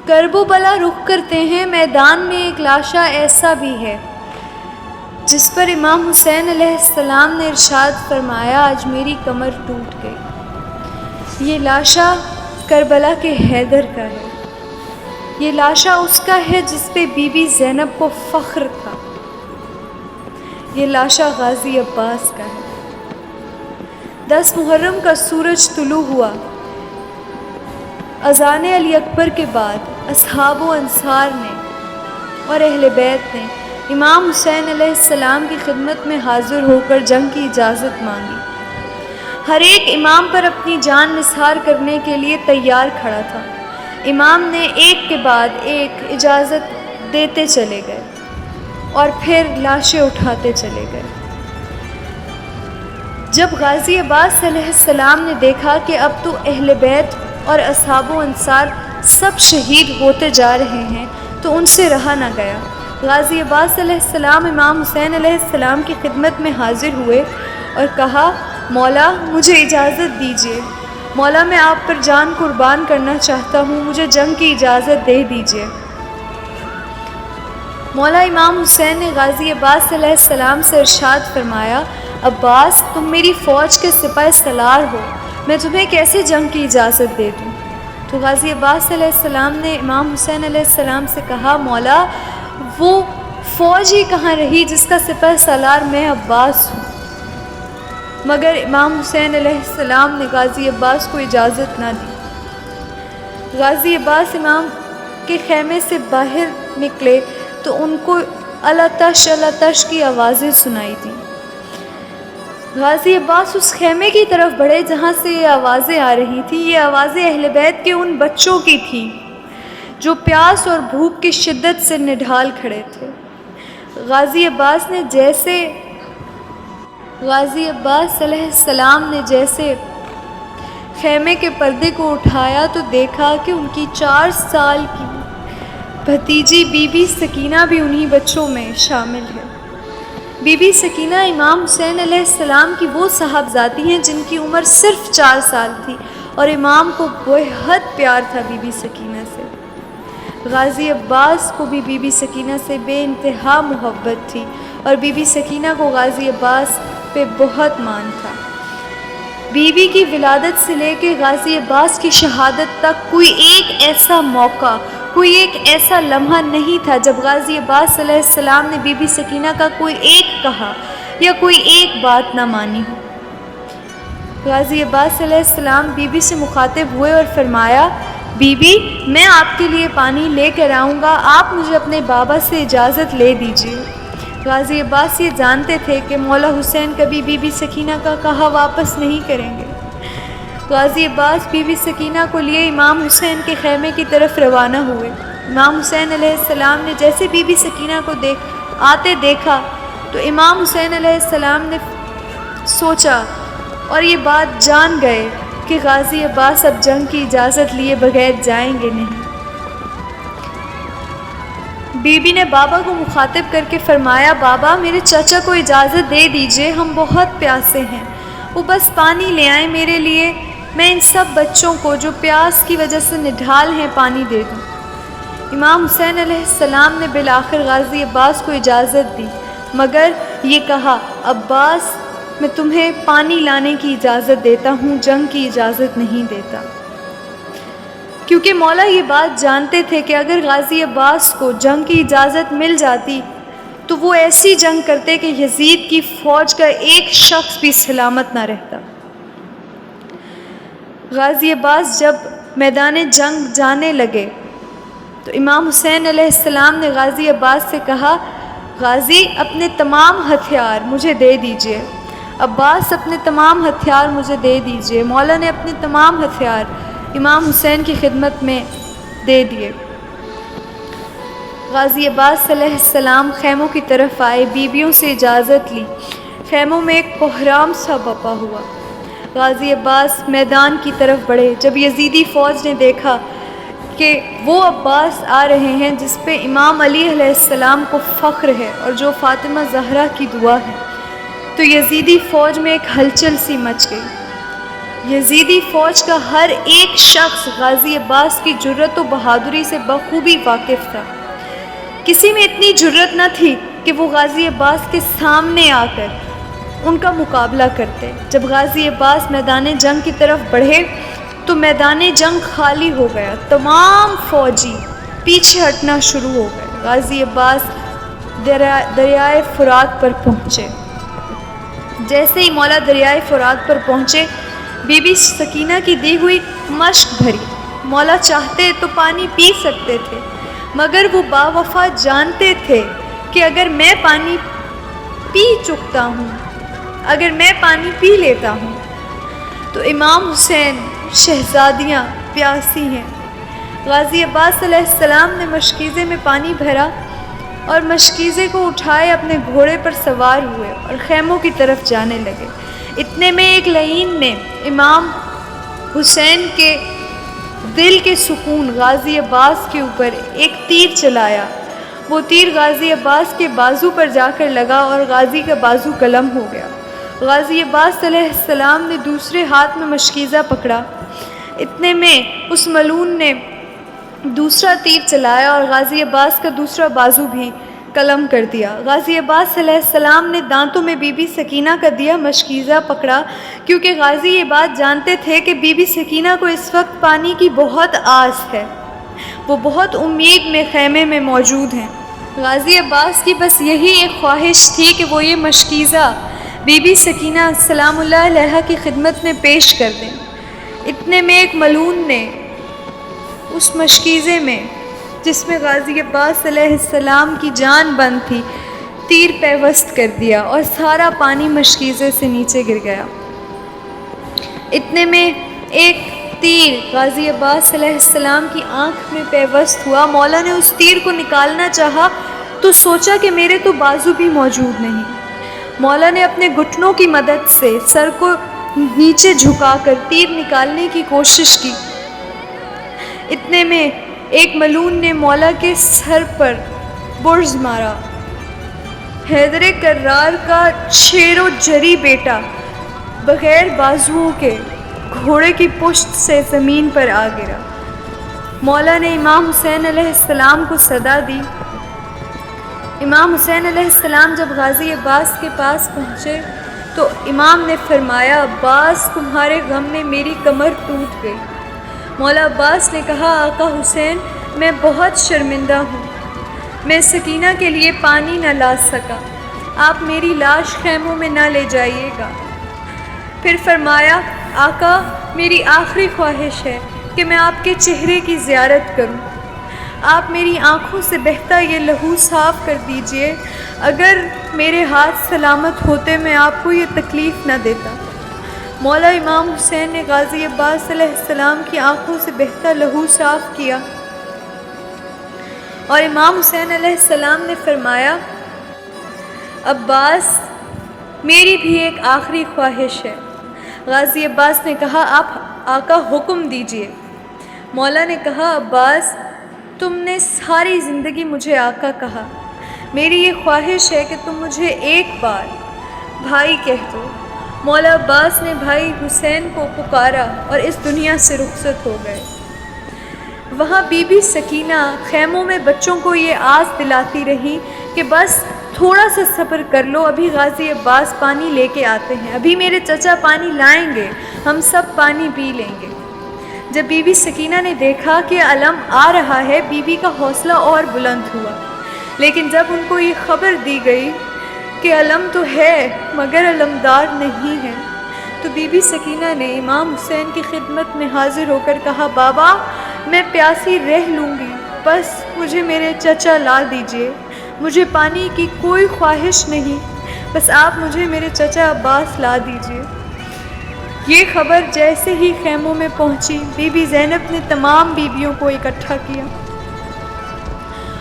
کرب و بلا رخ کرتے ہیں، میدان میں ایک لاشا ایسا بھی ہے جس پر امام حسین علیہ السلام نے ارشاد فرمایا آج میری کمر ٹوٹ گئی۔ یہ لاشا کربلا کے حیدر کا ہے، یہ لاشا اس کا ہے جس پہ بی بی زینب کو فخر تھا، یہ لاشا غازی عباس کا ہے۔ 10 محرم کا سورج طلوع ہوا، اذان علی اکبر کے بعد اصحاب و انصار نے اور اہل بیت نے امام حسین علیہ السلام کی خدمت میں حاضر ہو کر جنگ کی اجازت مانگی۔ ہر ایک امام پر اپنی جان نثار کرنے کے لیے تیار کھڑا تھا۔ امام نے ایک کے بعد ایک اجازت دیتے چلے گئے اور پھر لاشیں اٹھاتے چلے گئے۔ جب غازی عباس علیہ السلام نے دیکھا کہ اب تو اہل بیت اور اصحاب و انصار سب شہید ہوتے جا رہے ہیں تو ان سے رہا نہ گیا۔ غازی عباس علیہ السلام امام حسین علیہ السلام کی خدمت میں حاضر ہوئے اور کہا مولا مجھے اجازت دیجیے، مولا میں آپ پر جان قربان کرنا چاہتا ہوں، مجھے جنگ کی اجازت دے دیجیے۔ مولا امام حسین نے غازی عباس علیہ السلام سے ارشاد فرمایا عباس تم میری فوج کے سپہ سالار ہو، میں تمہیں کیسے جنگ کی اجازت دے دوں؟ تو غازی عباس علیہ السلام نے امام حسین علیہ السلام سے کہا مولا وہ فوج ہی کہاں رہی جس کا سپہ سالار میں عباس ہوں۔ مگر امام حسین علیہ السلام نے غازی عباس کو اجازت نہ دی۔ غازی عباس امام کے خیمے سے باہر نکلے تو ان کو اللہ تش کی آوازیں سنائی دیں۔ غازی عباس اس خیمے کی طرف بڑھے جہاں سے یہ آوازیں آ رہی تھیں۔ یہ آوازیں اہل بیت کے ان بچوں کی تھیں جو پیاس اور بھوک کی شدت سے نڈھال کھڑے تھے۔ غازی عباس علیہ السلام نے جیسے خیمے کے پردے کو اٹھایا تو دیکھا کہ ان کی 4 سال کی بھتیجی بی بی سکینہ بھی انہی بچوں میں شامل ہے۔ بی بی سکینہ امام حسین علیہ السلام کی وہ صاحبزادی ہیں جن کی عمر صرف 4 سال تھی اور امام کو بہت پیار تھا بی بی سکینہ سے۔ غازی عباس کو بھی بی بی سکینہ سے بے انتہا محبت تھی اور بی بی سکینہ کو غازی عباس پہ بہت مان تھا۔ بی بی کی ولادت سے لے کے غازی عباس کی شہادت تک کوئی ایک ایسا موقع، کوئی ایک ایسا لمحہ نہیں تھا جب غازی عباس علیہ السلام نے بی بی سکینہ کا کوئی ایک کہا یا کوئی ایک بات نہ مانی ہو۔ غازی عباس علیہ السلام بی بی سے مخاطب ہوئے اور فرمایا بی بی میں آپ کے لیے پانی لے کر آؤں گا، آپ مجھے اپنے بابا سے اجازت لے دیجیے۔ غازی عباس یہ جانتے تھے کہ مولا حسین کبھی بی بی سکینہ کا کہا واپس نہیں کریں گے۔ غازی عباس بی بی سکینہ کو لیے امام حسین کے خیمے کی طرف روانہ ہوئے۔ امام حسین علیہ السلام نے جیسے بی بی سکینہ کو آتے دیکھا تو امام حسین علیہ السلام نے سوچا اور یہ بات جان گئے کہ غازی عباس اب جنگ کی اجازت لیے بغیر جائیں گے نہیں۔ بی بی نے بابا کو مخاطب کر کے فرمایا بابا میرے چچا کو اجازت دے دیجئے، ہم بہت پیاسے ہیں، وہ بس پانی لے آئیں میرے لیے، میں ان سب بچوں کو جو پیاس کی وجہ سے نڈھال ہیں پانی دے دوں۔ امام حسین علیہ السلام نے بالآخر غازی عباس کو اجازت دی، مگر یہ کہا عباس میں تمہیں پانی لانے کی اجازت دیتا ہوں، جنگ کی اجازت نہیں دیتا، کیونکہ مولا یہ بات جانتے تھے کہ اگر غازی عباس کو جنگ کی اجازت مل جاتی تو وہ ایسی جنگ کرتے کہ یزید کی فوج کا ایک شخص بھی سلامت نہ رہتا۔ غازی عباس جب میدان جنگ جانے لگے تو امام حسین علیہ السلام نے غازی عباس سے کہا غازی اپنے تمام ہتھیار مجھے دے دیجئے، عباس اپنے تمام ہتھیار مجھے دے دیجئے۔ مولا نے اپنے تمام ہتھیار امام حسین کی خدمت میں دے دیے۔ غازی عباس علیہ السلام خیموں کی طرف آئے، بیویوں سے اجازت لی، خیموں میں ایک کوہرام سا بپا ہوا۔ غازی عباس میدان کی طرف بڑھے، جب یزیدی فوج نے دیکھا کہ وہ عباس آ رہے ہیں جس پہ امام علی علیہ السلام کو فخر ہے اور جو فاطمہ زہرا کی دعا ہے، تو یزیدی فوج میں ایک ہلچل سی مچ گئی۔ یزیدی فوج کا ہر ایک شخص غازی عباس کی جرأت و بہادری سے بخوبی واقف تھا۔ کسی میں اتنی جرأت نہ تھی کہ وہ غازی عباس کے سامنے آ کر ان کا مقابلہ کرتے۔ جب غازی عباس میدان جنگ کی طرف بڑھے تو میدان جنگ خالی ہو گیا، تمام فوجی پیچھے ہٹنا شروع ہو گئے۔ غازی عباس دریائے فرات پر پہنچے۔ جیسے ہی مولا دریائے فرات پر پہنچے، بی بی سکینہ کی دی ہوئی مشق بھری۔ مولا چاہتے تو پانی پی سکتے تھے، مگر وہ باوفا جانتے تھے کہ اگر میں پانی پی چکتا ہوں، اگر میں پانی پی لیتا ہوں تو امام حسین شہزادیاں پیاسی ہیں۔ غازی عباس علیہ السلام نے مشکیزے میں پانی بھرا اور مشکیزے کو اٹھائے اپنے گھوڑے پر سوار ہوئے اور خیموں کی طرف جانے لگے۔ اتنے میں ایک لعین نے امام حسین کے دل کے سکون غازی عباس کے اوپر ایک تیر چلایا۔ وہ تیر غازی عباس کے بازو پر جا کر لگا اور غازی کا بازو قلم ہو گیا۔ غازی عباس علیہ السلام نے دوسرے ہاتھ میں مشکیزہ پکڑا۔ اتنے میں اس ملعون نے دوسرا تیر چلایا اور غازی عباس کا دوسرا بازو بھی قلم کر دیا۔ غازی عباس علیہ السلام نے دانتوں میں بی بی سکینہ کا دیا مشکیزہ پکڑا، کیونکہ غازی یہ بات جانتے تھے کہ بی بی سکینہ کو اس وقت پانی کی بہت آس ہے، وہ بہت امید میں خیمے میں موجود ہیں۔ غازی عباس کی بس یہی ایک خواہش تھی کہ وہ یہ مشکیزہ بی بی سکینہ سلام اللہ علیہا کی خدمت میں پیش کر دیں۔ اتنے میں ایک ملعون نے اس مشکیزے میں، جس میں غازی عباس علیہ السلام کی جان بند تھی، تیر پیوست کر دیا اور سارا پانی مشکیزے سے نیچے گر گیا۔ اتنے میں ایک تیر غازی عباس علیہ السلام کی آنکھ میں پیوست ہوا۔ مولا نے اس تیر کو نکالنا چاہا تو سوچا کہ میرے تو بازو بھی موجود نہیں۔ مولا نے اپنے گھٹنوں کی مدد سے سر کو نیچے جھکا کر تیر نکالنے کی کوشش کی۔ اتنے میں ایک ملعون نے مولا کے سر پر برز مارا۔ حیدر کرار کا شیر و جری بیٹا بغیر بازوؤں کے گھوڑے کی پشت سے زمین پر آ گرا۔ مولا نے امام حسین علیہ السلام کو صدا دی۔ امام حسین علیہ السلام جب غازی عباس کے پاس پہنچے تو امام نے فرمایا، عباس تمہارے غم میں میری کمر ٹوٹ گئی۔ مولا عباس نے کہا، آقا حسین میں بہت شرمندہ ہوں، میں سکینہ کے لیے پانی نہ لا سکا، آپ میری لاش خیموں میں نہ لے جائیے گا۔ پھر فرمایا، آقا میری آخری خواہش ہے کہ میں آپ کے چہرے کی زیارت کروں، آپ میری آنکھوں سے بہتا یہ لہو صاف کر دیجئے، اگر میرے ہاتھ سلامت ہوتے میں آپ کو یہ تکلیف نہ دیتا۔ مولا امام حسین نے غازی عباس علیہ السلام کی آنکھوں سے بہتا لہو صاف کیا اور امام حسین علیہ السلام نے فرمایا، عباس میری بھی ایک آخری خواہش ہے۔ غازی عباس نے کہا، آپ آقا حکم دیجئے۔ مولا نے کہا، عباس تم نے ساری زندگی مجھے آقا کہا، میری یہ خواہش ہے کہ تم مجھے ایک بار بھائی کہہ دو۔ مولا عباس نے بھائی حسین کو پکارا اور اس دنیا سے رخصت ہو گئے۔ وہاں بی بی سکینہ خیموں میں بچوں کو یہ آس دلاتی رہی کہ بس تھوڑا سا صبر کر لو، ابھی غازی عباس پانی لے کے آتے ہیں، ابھی میرے چچا پانی لائیں گے، ہم سب پانی پی لیں گے۔ جب بی بی سکینہ نے دیکھا کہ علم آ رہا ہے، بی بی کا حوصلہ اور بلند ہوا، لیکن جب ان کو یہ خبر دی گئی کہ علم تو ہے مگر علمدار نہیں ہے، تو بی بی سکینہ نے امام حسین کی خدمت میں حاضر ہو کر کہا، بابا میں پیاسی رہ لوں گی، بس مجھے میرے چچا لا دیجئے، مجھے پانی کی کوئی خواہش نہیں، بس آپ مجھے میرے چچا عباس لا دیجئے۔ یہ خبر جیسے ہی خیموں میں پہنچی، بی بی زینب نے تمام بیویوں کو اکٹھا کیا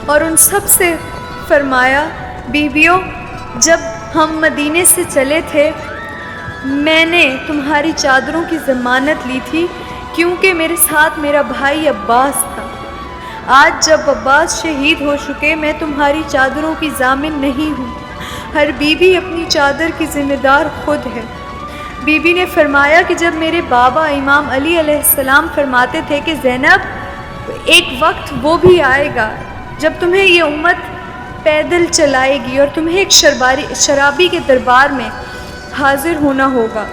اور ان سب سے فرمایا، بیویوں جب ہم مدینے سے چلے تھے میں نے تمہاری چادروں کی ضمانت لی تھی، کیونکہ میرے ساتھ میرا بھائی عباس تھا۔ آج جب عباس شہید ہو چکے، میں تمہاری چادروں کی ضامن نہیں ہوں، ہر بیوی اپنی چادر کی ذمہ دار خود ہے۔ بی بی نے فرمایا کہ جب میرے بابا امام علی علیہ السلام فرماتے تھے کہ زینب ایک وقت وہ بھی آئے گا جب تمہیں یہ امت پیدل چلائے گی اور تمہیں ایک شرابی کے دربار میں حاضر ہونا ہوگا،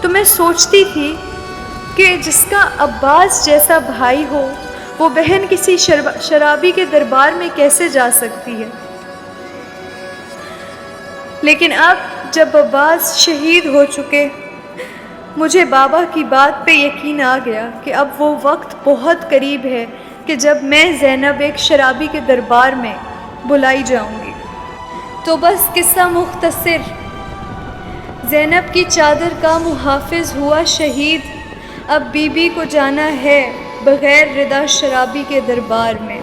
تو میں سوچتی تھی کہ جس کا عباس جیسا بھائی ہو وہ بہن کسی شرابی کے دربار میں کیسے جا سکتی ہے؟ لیکن اب جب عباس شہید ہو چکے، مجھے بابا کی بات پہ یقین آ گیا کہ اب وہ وقت بہت قریب ہے کہ جب میں زینب ایک شرابی کے دربار میں بلائی جاؤں گی۔ تو بس قصہ مختصر، زینب کی چادر کا محافظ ہوا شہید، اب بی بی کو جانا ہے بغیر رضا شرابی کے دربار میں۔